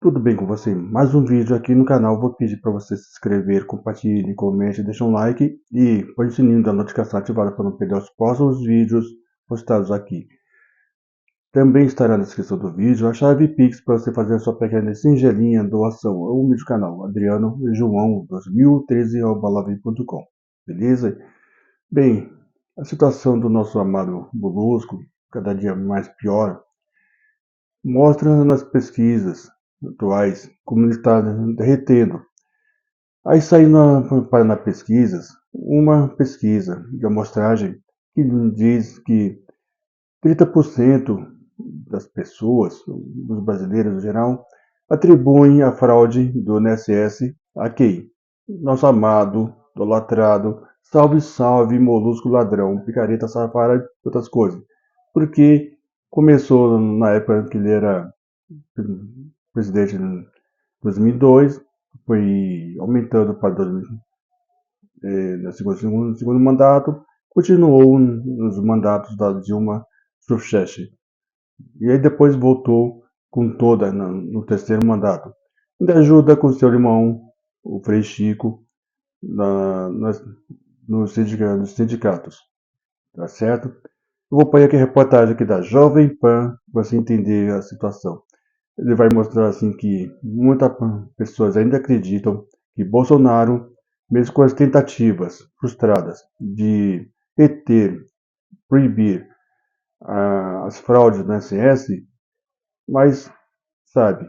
Tudo bem com você? Mais um vídeo aqui no canal. Vou pedir para você se inscrever, compartilhe, comente, deixe um like e põe o sininho da notificação ativada para não perder os próximos vídeos postados aqui. Também estará na descrição do vídeo a chave Pix para você fazer a sua pequena e singelinha doação ao humilde canal Adriano João 2013@lavem.com. Beleza? Bem, a situação do nosso amado Molusco, cada dia mais pior, mostra nas pesquisas atuais como ele está derretendo. Aí saiu na pesquisas, uma pesquisa de amostragem que diz que 30% das pessoas, dos brasileiros em geral, atribuem a fraude do INSS a quem? Nosso amado, idolatrado, salve, salve, molusco ladrão, picareta, safara e outras coisas. Porque começou na época que ele era presidente em 2002, foi aumentando para 2000, no segundo mandato, continuou nos mandatos da Dilma Rousseff. E aí depois voltou com toda no terceiro mandato. Ainda ajuda com seu irmão, o Frei Chico, nos sindicatos. Tá certo? Eu vou pôr aqui a reportagem aqui da Jovem Pan para você entender a situação. Ele vai mostrar assim que muitas pessoas ainda acreditam que Bolsonaro, mesmo com as tentativas frustradas de reter, proibir as fraudes do INSS, mas, sabe,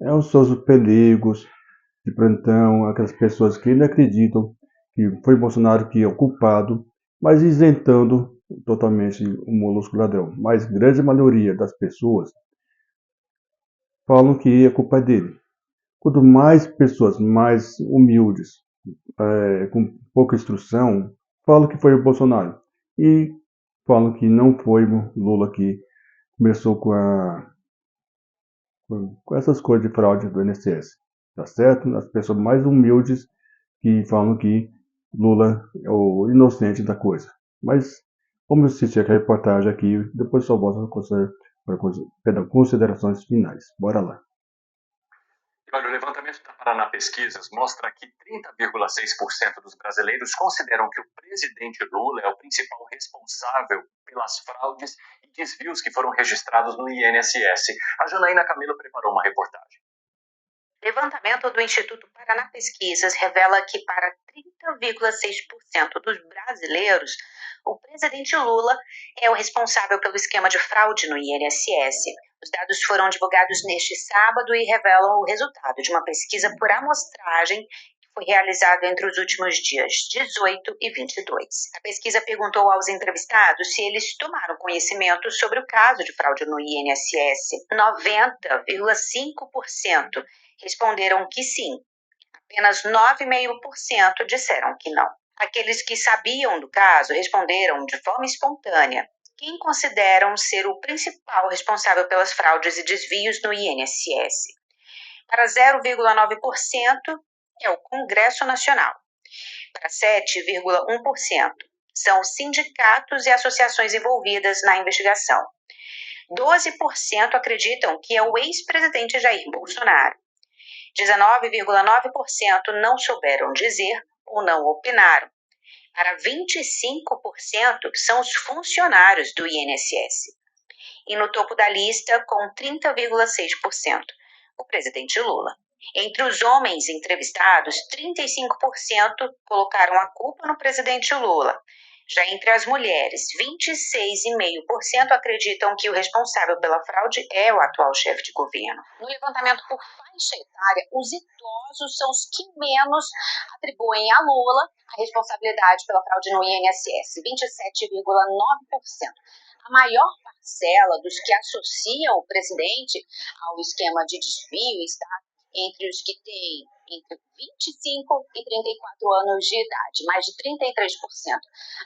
é os seus pelegos de plantão, aquelas pessoas que ainda acreditam que foi Bolsonaro que é o culpado, mas isentando totalmente o molusco ladrão. Mas a grande maioria das pessoas falam que a culpa é dele. Quanto mais pessoas mais humildes, com pouca instrução, falam que foi o Bolsonaro. E falam que não foi o Lula que começou com essas coisas de fraude do INSS. Tá certo? As pessoas mais humildes que falam que Lula é o inocente da coisa. Mas vamos assistir a reportagem aqui, depois só volto para considerações finais. Bora lá. Olha, o levantamento da Paraná Pesquisas mostra que 30,6% dos brasileiros consideram que o presidente Lula é o principal responsável pelas fraudes e desvios que foram registrados no INSS. A Janaína Camilo preparou uma reportagem. Levantamento do Instituto Paraná Pesquisas revela que para 30,6% dos brasileiros, o presidente Lula é o responsável pelo esquema de fraude no INSS. Os dados foram divulgados neste sábado e revelam o resultado de uma pesquisa por amostragem que foi realizada entre os últimos dias 18 e 22. A pesquisa perguntou aos entrevistados se eles tomaram conhecimento sobre o caso de fraude no INSS. 90,5% responderam que sim. Apenas 9,5% disseram que não. Aqueles que sabiam do caso responderam de forma espontânea. Quem consideram ser o principal responsável pelas fraudes e desvios no INSS? Para 0,9% é o Congresso Nacional. Para 7,1% são sindicatos e associações envolvidas na investigação. 12% acreditam que é o ex-presidente Jair Bolsonaro. 19,9% não souberam dizer ou não opinaram. Para 25% são os funcionários do INSS. E no topo da lista, com 30,6%, o presidente Lula. Entre os homens entrevistados, 35% colocaram a culpa no presidente Lula. Já entre as mulheres, 26,5% acreditam que o responsável pela fraude é o atual chefe de governo. No levantamento por faixa etária, os idosos são os que menos atribuem a Lula a responsabilidade pela fraude no INSS, 27,9%. A maior parcela dos que associam o presidente ao esquema de desvio está entre os que têm entre 25 e 34 anos de idade, mais de 33%.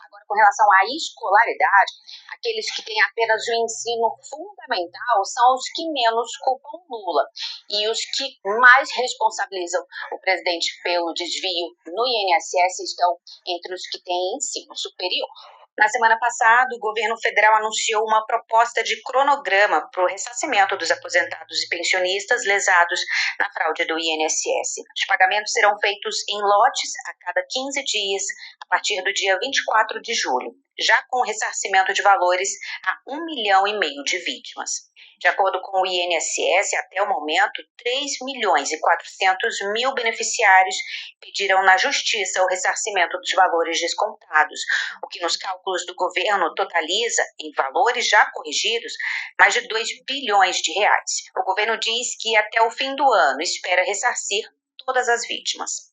Agora, com relação à escolaridade, aqueles que têm apenas o ensino fundamental são os que menos culpam Lula. E os que mais responsabilizam o presidente pelo desvio no INSS estão entre os que têm ensino superior. Na semana passada, o governo federal anunciou uma proposta de cronograma para o ressarcimento dos aposentados e pensionistas lesados na fraude do INSS. Os pagamentos serão feitos em lotes a cada 15 dias, a partir do dia 24 de julho, já com ressarcimento de valores a 1,5 milhão de vítimas. De acordo com o INSS, até o momento, 3.400.000 beneficiários pediram na Justiça o ressarcimento dos valores descontados, o que nos cálculos do governo totaliza, em valores já corrigidos, mais de 2 bilhões de reais. O governo diz que até o fim do ano espera ressarcir todas as vítimas.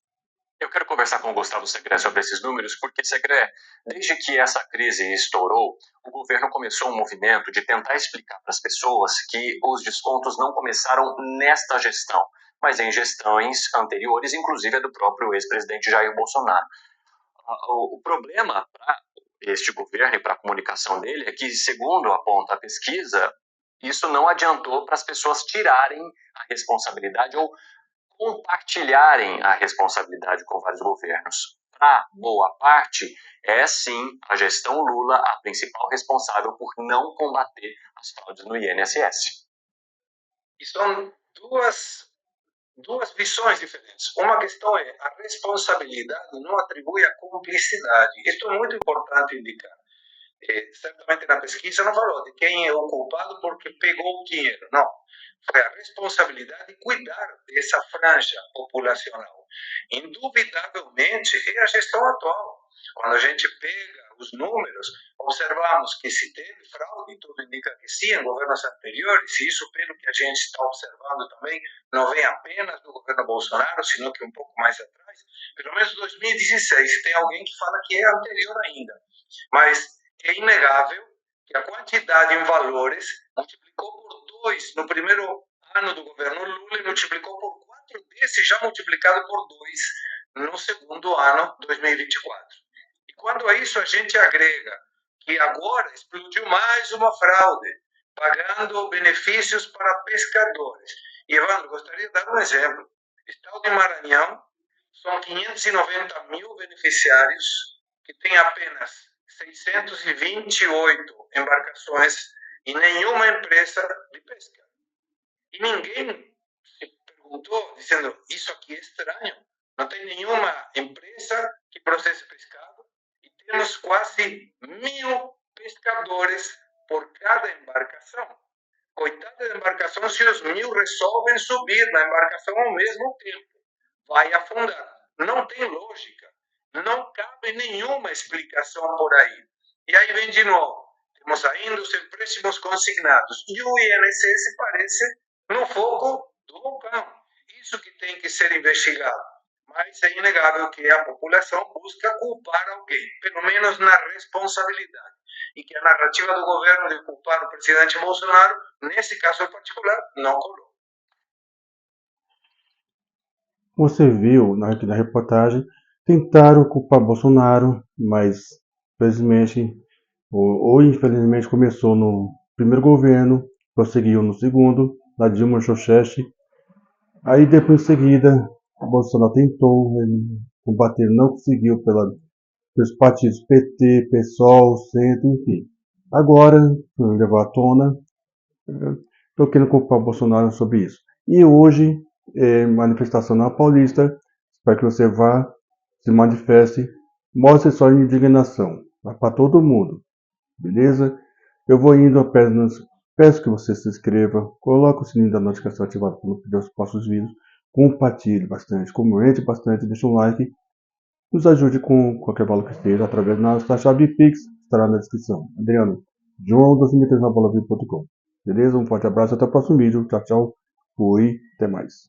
Eu quero conversar com o Gustavo Segré sobre esses números, porque, Segré, desde que essa crise estourou, o governo começou um movimento de tentar explicar para as pessoas que os descontos não começaram nesta gestão, mas em gestões anteriores, inclusive a do próprio ex-presidente Jair Bolsonaro. O problema para este governo e para a comunicação dele é que, segundo aponta a pesquisa, isso não adiantou para as pessoas tirarem a responsabilidade ou compartilharem a responsabilidade com vários governos. Para boa parte, é sim a gestão Lula a principal responsável por não combater as fraudes no INSS. E são duas visões diferentes. Uma questão é a responsabilidade não atribui a cumplicidade. Isto é muito importante indicar. Certamente na pesquisa não falou de quem é o culpado porque pegou o dinheiro. Não. Foi a responsabilidade de cuidar dessa franja populacional. Indubitavelmente é a gestão atual. Quando a gente pega os números, observamos que se teve fraude, tudo indica que sim, em governos anteriores, e isso pelo que a gente está observando também, não vem apenas do governo Bolsonaro, sino que um pouco mais atrás, pelo menos 2016, tem alguém que fala que é anterior ainda. Mas é inegável que a quantidade em valores multiplicou por 2 no primeiro ano do governo Lula e multiplicou por 4 desse já multiplicado por 2 no segundo ano, 2024. E quando a isso a gente agrega que agora explodiu mais uma fraude, pagando benefícios para pescadores. E, Evandro, gostaria de dar um exemplo. Estado de Maranhão, são 590 mil beneficiários que têm apenas 628 embarcações e nenhuma empresa de pesca. E ninguém se perguntou, dizendo, isso aqui é estranho. Não tem nenhuma empresa que processe pescado e temos quase 1.000 pescadores por cada embarcação. Coitada da embarcação se os 1.000 resolvem subir na embarcação ao mesmo tempo. Vai afundar. Não tem lógica. Não cabe nenhuma explicação por aí. E aí vem de novo. Temos ainda os empréstimos consignados. E o INSS parece no foco do vulcão. Isso que tem que ser investigado. Mas é inegável que a população busca culpar alguém, pelo menos na responsabilidade. E que a narrativa do governo de culpar o presidente Bolsonaro, nesse caso em particular, não colou. Você viu aqui na reportagem, tentaram culpar Bolsonaro, mas felizmente ou infelizmente começou no primeiro governo, prosseguiu no segundo, da Dilma Rousseff. Aí depois em seguida, Bolsonaro tentou combater, não conseguiu pelos partidos PT, PSOL, Centro, enfim. Agora, levou à tona, estou querendo culpar Bolsonaro sobre isso. E hoje, manifestação na Paulista, espero que você vá, se manifeste, mostre sua indignação, para todo mundo, beleza? Eu vou indo apenas, peço que você se inscreva, coloque o sininho da notificação ativado para não perder os próximos vídeos, compartilhe bastante, comente bastante, deixe um like, nos ajude com qualquer valor que esteja através da nossa chave Pix, estará na descrição. Adriano, João2003.com. Beleza? Um forte abraço, até o próximo vídeo. Tchau, tchau. Fui, até mais.